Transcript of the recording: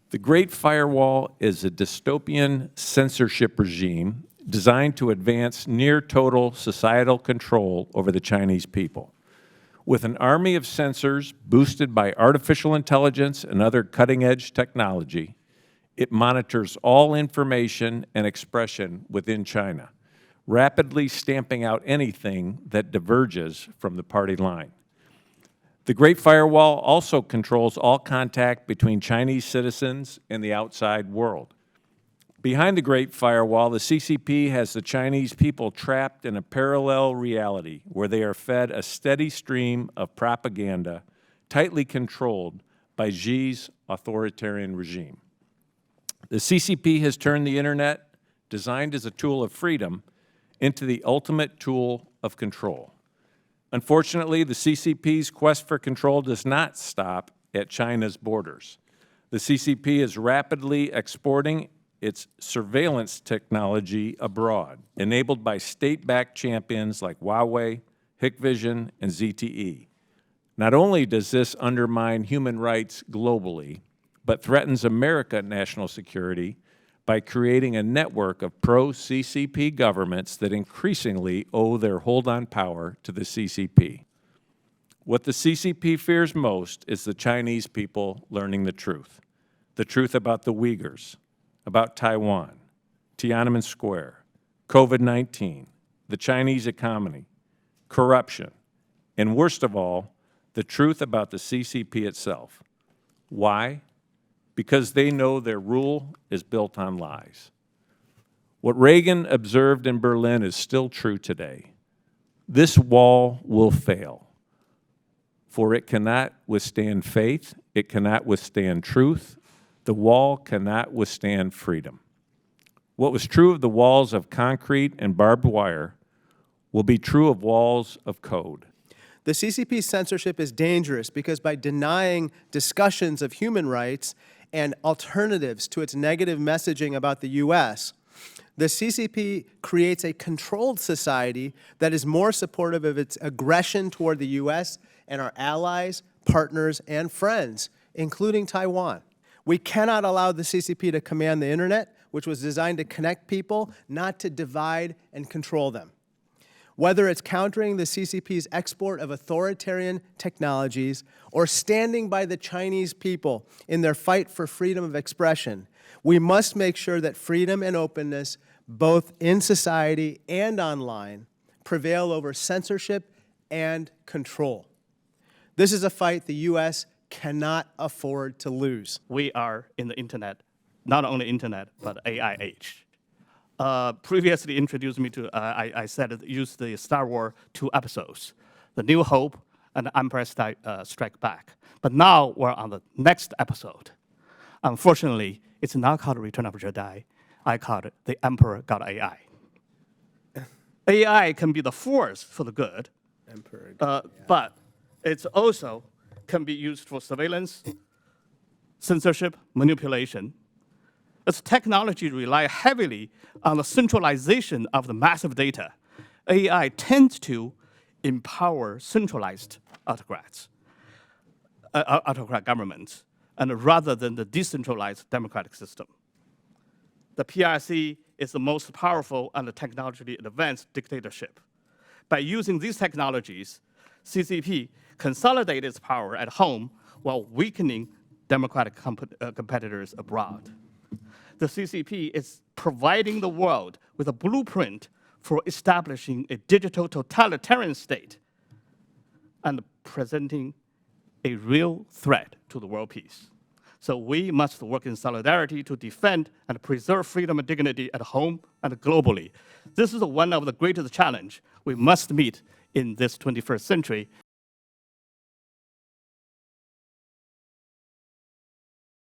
The Great Firewall is a dystopian censorship regime designed to advance near-total societal control over the Chinese people. With an army of censors boosted by artificial intelligence and other cutting-edge technology, it monitors all information and expression within China, rapidly stamping out anything that diverges from the party line. The Great Firewall also controls all contact between Chinese citizens and the outside world. Behind the Great Firewall, the CCP has the Chinese people trapped in a parallel reality where they are fed a steady stream of propaganda tightly controlled by Xi's authoritarian regime. The CCP has turned the internet, designed as a tool of freedom, into the ultimate tool of control. Unfortunately, the CCP's quest for control does not stop at China's borders. The CCP is rapidly exporting its surveillance technology abroad, enabled by state-backed champions like Huawei, Hikvision, and ZTE. Not only does this undermine human rights globally, but threatens American national security by creating a network of pro-CCP governments that increasingly owe their hold on power to the CCP. What the CCP fears most is the Chinese people learning the truth about the Uyghurs, about Taiwan, Tiananmen Square, COVID-19, the Chinese economy, corruption, and worst of all, the truth about the CCP itself. Why? Because they know their rule is built on lies. What Reagan observed in Berlin is still true today. This wall will fail, for it cannot withstand faith, it cannot withstand truth, the wall cannot withstand freedom. What was true of the walls of concrete and barbed wire will be true of walls of code. The CCP's censorship is dangerous because by denying discussions of human rights and alternatives to its negative messaging about the U.S., the CCP creates a controlled society that is more supportive of its aggression toward the U.S. and our allies, partners, and friends, including Taiwan. We cannot allow the CCP to command the internet, which was designed to connect people, not to divide and control them. Whether it's countering the CCP's export of authoritarian technologies or standing by the Chinese people in their fight for freedom of expression, we must make sure that freedom and openness, both in society and online, prevail over censorship and control. This is a fight the U.S. cannot afford to lose. We are in the internet, not only internet, but AI age. Previously introduced me to, I said, use the Star Wars 2 episodes, The New Hope and The Empire Strike Back. But now we're on the next episode. Unfortunately, it's not called Return of the Jedi. I call it The Emperor Got AI. AI can be the force for the good, but it's also can be used for surveillance, censorship, manipulation. As technology relies heavily on the centralization of the massive data, AI tends to empower centralized autocrat governments, and rather than the decentralized democratic system. The PRC is the most powerful and technologically advanced dictatorship. By using these technologies, CCP consolidates its power at home while weakening democratic competitors abroad. The CCP is providing the world with a blueprint for establishing a digital totalitarian state and presenting a real threat to the world peace. So we must work in solidarity to defend and preserve freedom and dignity at home and globally. This is one of the greatest challenges we must meet in this 21st century.